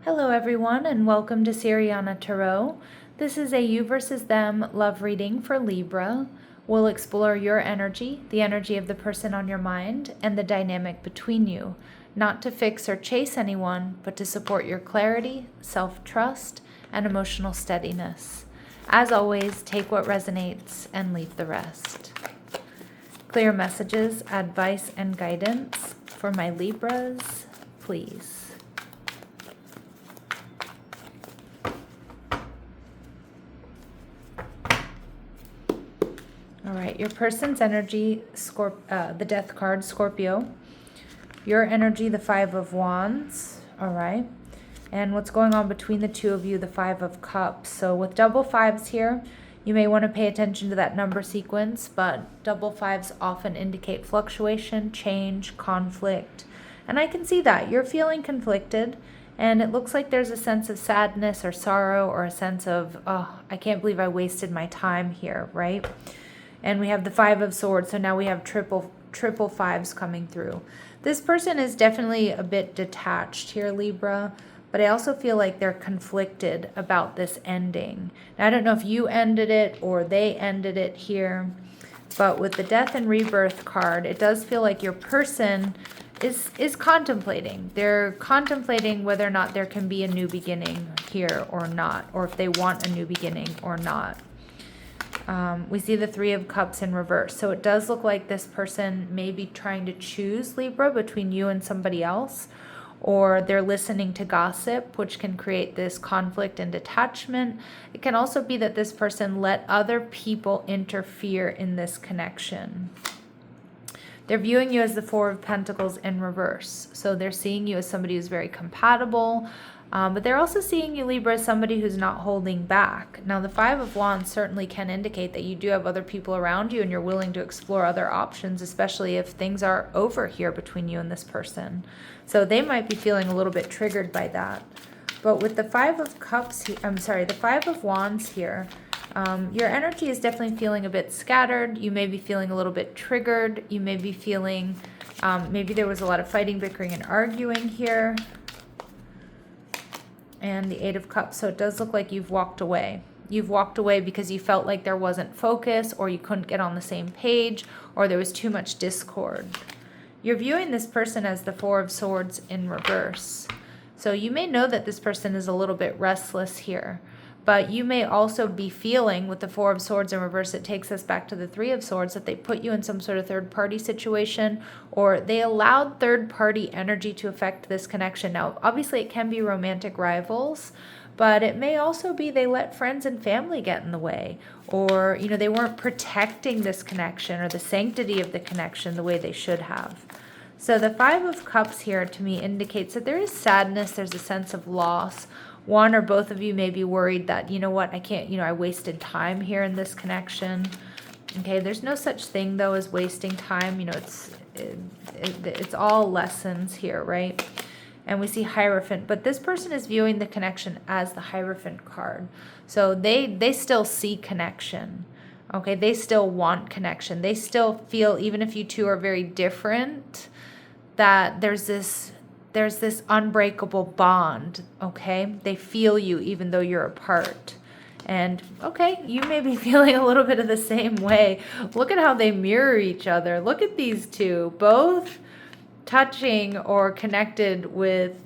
Hello everyone and welcome to Siriana Tarot. This is a you versus them love reading for Libra. We'll explore your energy, the energy of the person on your mind, and the dynamic between you, not to fix or chase anyone, but to support your clarity, self-trust, and emotional steadiness. As always, take what resonates and leave the rest. Clear messages, advice, and guidance for my Libras, please. All right, your person's energy, the Death card, Scorpio. Your energy, the Five of Wands. All right. And what's going on between the two of you, the Five of Cups. So with double fives here, you may want to pay attention to that number sequence, but double fives often indicate fluctuation, change, conflict. And I can see that. You're feeling conflicted, and it looks like there's a sense of sadness or sorrow or a sense of, oh, I can't believe I wasted my time here, right? And we have the Five of Swords, so now we have triple fives coming through. This person is definitely a bit detached here, Libra, but I also feel like they're conflicted about this ending. Now, I don't know if you ended it or they ended it here, but with the Death and Rebirth card, it does feel like your person is contemplating. They're contemplating whether or not there can be a new beginning here or not, or if they want a new beginning or not. We see the Three of Cups in reverse. So it does look like this person may be trying to choose, Libra, between you and somebody else, or they're listening to gossip, which can create this conflict and detachment. It can also be that this person let other people interfere in this connection. They're viewing you as the Four of Pentacles in reverse. So they're seeing you as somebody who's very compatible, but they're also seeing you, Libra, as somebody who's not holding back. Now, the Five of Wands certainly can indicate that you do have other people around you and you're willing to explore other options, especially if things are over here between you and this person. So they might be feeling a little bit triggered by that. But with the Five of Cups, the Five of Wands here, your energy is definitely feeling a bit scattered. You may be feeling a little bit triggered. You may be feeling, maybe there was a lot of fighting, bickering, and arguing here. And the Eight of Cups. So it does look like you've walked away. You've walked away because you felt like there wasn't focus, or you couldn't get on the same page, or there was too much discord. You're viewing this person as the Four of Swords in reverse. So you may know that this person is a little bit restless here, but you may also be feeling with the Four of Swords in reverse, it takes us back to the Three of Swords, that they put you in some sort of third-party situation, or they allowed third-party energy to affect this connection. Now, obviously, it can be romantic rivals, but it may also be they let friends and family get in the way, or, you know, they weren't protecting this connection or the sanctity of the connection the way they should have. So the Five of Cups here to me indicates that there is sadness, there's a sense of loss. One or both of you may be worried that, you know what, I can't, I wasted time here in this connection. Okay, there's no such thing, though, as wasting time. It's all lessons here, right? And we see Hierophant, but this person is viewing the connection as the Hierophant card. So they still see connection. Okay, they still want connection. They still feel, even if you two are very different, that there's this unbreakable bond, okay? They feel you even though you're apart. And, okay, you may be feeling a little bit of the same way. Look at how they mirror each other. Look at these two, both touching or connected with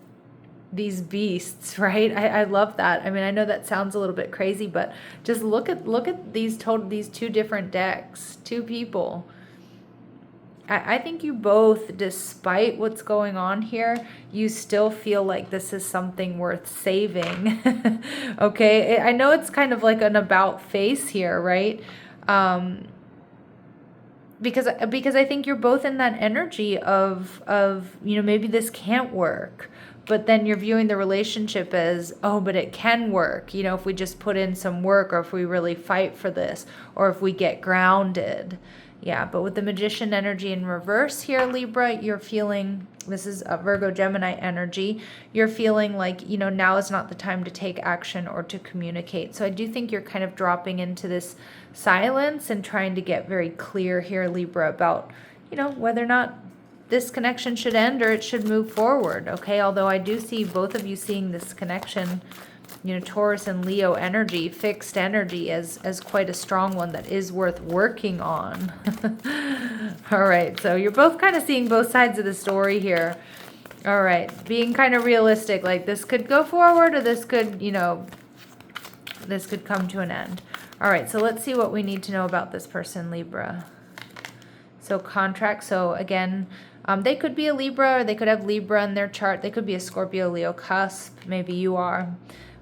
these beasts, right? I love that. I mean, I know that sounds a little bit crazy, but just look at these two different decks, two people. I think you both, despite what's going on here, you still feel like this is something worth saving. Okay, I know it's kind of like an about face here, right? Because I think you're both in that energy of maybe this can't work, but then you're viewing the relationship as, oh, but it can work, if we just put in some work, or if we really fight for this, or if we get grounded. Yeah, but with the Magician energy in reverse here, Libra, you're feeling, this is a Virgo Gemini energy, you're feeling like, now is not the time to take action or to communicate. So I do think you're kind of dropping into this silence and trying to get very clear here, Libra, about, whether or not this connection should end or it should move forward, okay? Although I do see both of you seeing this connection, you know, Taurus and Leo energy, fixed energy, as quite a strong one that is worth working on. All right, so you're both kind of seeing both sides of the story here. All right, being kind of realistic, like this could go forward or this could, you know, this could come to an end. All right, so let's see what we need to know about this person, Libra. So contract, so again, they could be a Libra, or they could have Libra in their chart. They could be a Scorpio, Leo cusp. Maybe you are.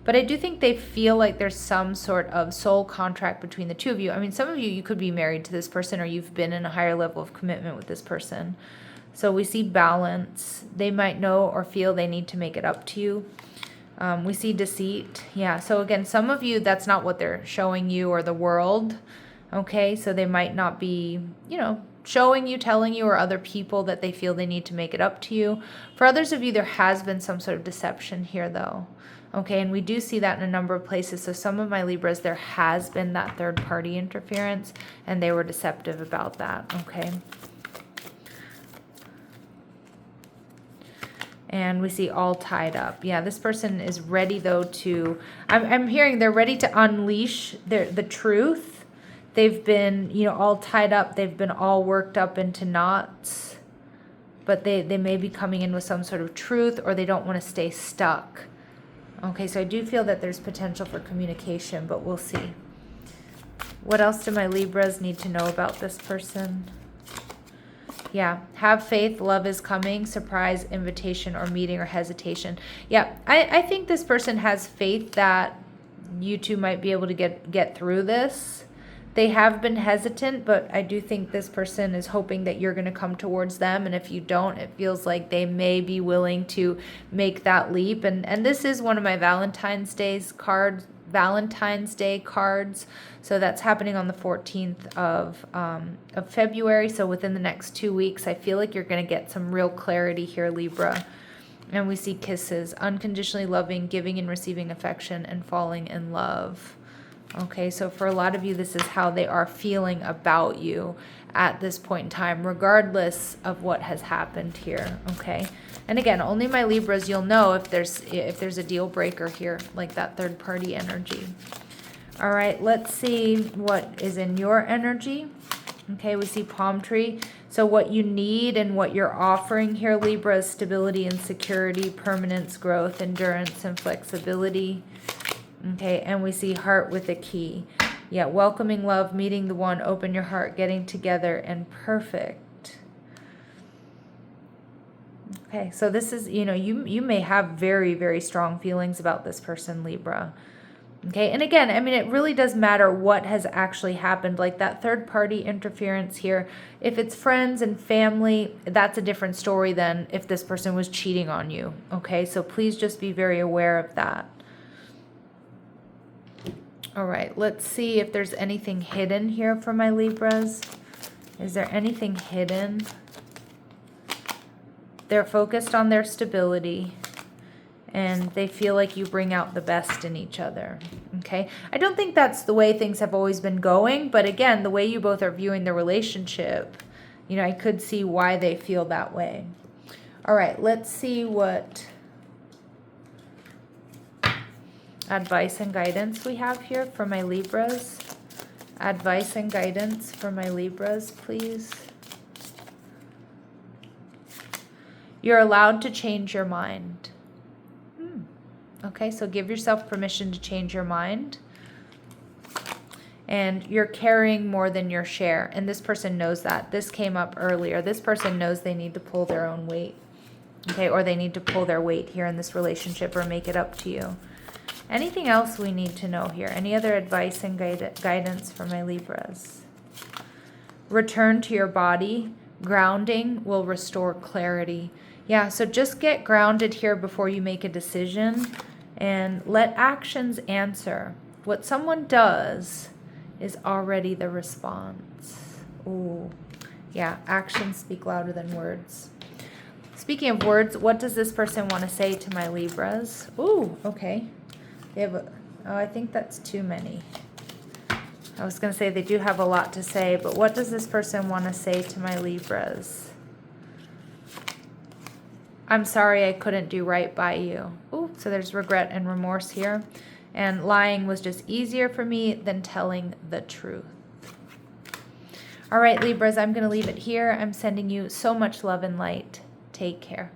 But I do think they feel like there's some sort of soul contract between the two of you. I mean, some of you, you could be married to this person, or you've been in a higher level of commitment with this person. So we see balance. They might know or feel they need to make it up to you. We see deceit. Yeah, so again, some of you, that's not what they're showing you or the world. Okay, so they might not be, you know, showing you, telling you, or other people that they feel they need to make it up to you. For others of you, there has been some sort of deception here, though. Okay, and we do see that in a number of places. So some of my Libras, there has been that third-party interference, and they were deceptive about that, okay? And we see all tied up. Yeah, this person is ready, though, to... I'm hearing they're ready to unleash the truth. They've been, you know, all tied up. They've been all worked up into knots. But they may be coming in with some sort of truth, or they don't want to stay stuck. Okay, so I do feel that there's potential for communication, but we'll see. What else do my Libras need to know about this person? Yeah, have faith, love is coming, surprise, invitation, or meeting, or hesitation. Yeah, I think this person has faith that you two might be able to get through this. They have been hesitant, but I do think this person is hoping that you're going to come towards them. And if you don't, it feels like they may be willing to make that leap. And this is one of my Valentine's Day cards. So that's happening on the 14th of February. So within the next 2 weeks, I feel like you're going to get some real clarity here, Libra. And we see kisses, unconditionally loving, giving and receiving affection, and falling in love. Okay, so for a lot of you, this is how they are feeling about you at this point in time, regardless of what has happened here, okay? And again, only my Libras, you'll know if there's a deal breaker here, like that third party energy. All right, let's see what is in your energy. Okay, we see palm tree. So what you need and what you're offering here, Libra, is stability and security, permanence, growth, endurance, and flexibility. Okay, and we see heart with a key. Yeah, welcoming love, meeting the one, open your heart, getting together, and perfect. Okay, so this is, you know, you may have very, very strong feelings about this person, Libra. Okay, and again, I mean, it really does matter what has actually happened. Like that third party interference here, if it's friends and family, that's a different story than if this person was cheating on you. Okay, so please just be very aware of that. All right, let's see if there's anything hidden here for my Libras. Is there anything hidden? They're focused on their stability, and they feel like you bring out the best in each other, okay? I don't think that's the way things have always been going, but again, the way you both are viewing the relationship, you know, I could see why they feel that way. All right, let's see what advice and guidance we have here for my Libras. Advice and guidance for my Libras, please. You're allowed to change your mind. Okay, so give yourself permission to change your mind. And you're carrying more than your share. And this person knows that. This came up earlier. This person knows they need to pull their own weight. Okay, or they need to pull their weight here in this relationship or make it up to you. Anything else we need to know here? Any other advice and guidance for my Libras? Return to your body. Grounding will restore clarity. Yeah, so just get grounded here before you make a decision, and let actions answer. What someone does is already the response. Ooh, yeah, actions speak louder than words. Speaking of words, what does this person want to say to my Libras? Ooh, okay. They have I think that's too many. I was going to say they do have a lot to say, but what does this person want to say to my Libras? I'm sorry I couldn't do right by you. Ooh, so there's regret and remorse here. And lying was just easier for me than telling the truth. All right, Libras, I'm going to leave it here. I'm sending you so much love and light. Take care.